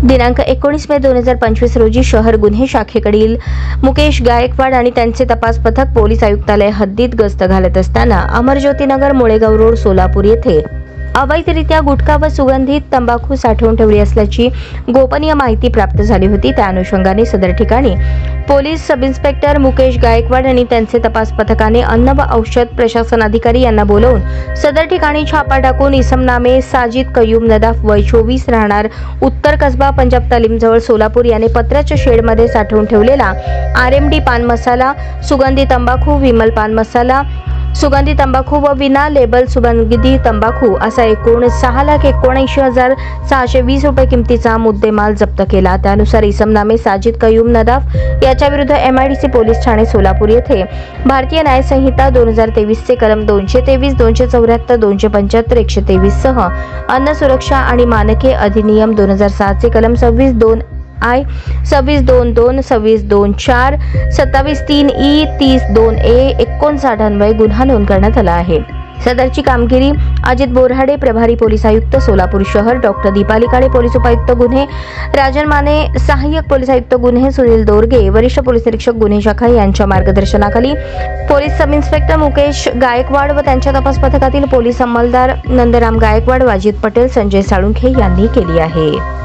दिनांक 19 मे 2025 रोजी शहर गुन्हे शाखेकडील मुकेश गायकवाड आणि त्यांचे तपास पथक पोलीस आयुक्तालय हद्दीत गस्त घालत असताना अमरज्योतिनगर मुळेगाव रोड सोलापूर येथे अवैधरित्या गुटखा व सुगंधित तंबाखू साठवून ठेवली असल्याची गोपनीय माहिती प्राप्त झाली होती। त्या अनुषंगाने सदर ठिकाणी police sub inspector Mukesh Gaikwad आणि त्यांचे तपास पथकाने अन्न व औषध प्रशासन अधिकारी यांना बोलावून सदर ठिकाणी छापा टाकून इसमनामे साजिद कयूम नदाफ वय 24 राहणार उत्तर कसबा पंजाब तालीम जवळ सोलापूर याने पत्र्याच्या शेडमध्ये साठवून ठेवलेला RMD पान मसाला, सुगंधी तंबाखू, विमल पान मसाला, सुगंधी तंबाखू व विना लेबल सुगंधी तंबाखू असा एकूण 6,79,620 रुपये किमतीचा मुद्देमाल जप्त केला। त्यानुसार इसमनामे साजिद कयूम नदाफ याच्या विरुद्ध MIDC पोलीस ठाणे सोलापूर येथे भारतीय न्याय संहिता 2023 चे कलम 223, 274, 275, 123 सह अन्न सुरक्षा आणि मानके अधिनियम 2007 चे कलम 26(2) I 26(2)(2), 26(2)(4), 27(3)E, 30(2)A, 59 अन्वये गुन्हा नोंद करण्यात आला आहे। सदरची कामगिरी अजित बोराडे प्रभारी पोलीस आयुक्त सोलापूर शहर, डॉक्टर दीपाली काळे पोलीस उपायुक्त गुन्हे, राजन माने सहाय्यक पोलीस आयुक्त गुन्हे, सुनील दोरगे वरिष्ठ पोलीस निरीक्षक गुन्हे शाखा यांच्या मार्गदर्शनाखाली police sub inspector Mukesh Gaikwad व त्यांच्या तपास पथकातील पोलीस अंमलदार नंदराम गायकवाड, वाजिद पटेल, संजय साळुंखे यांनी केली आहे।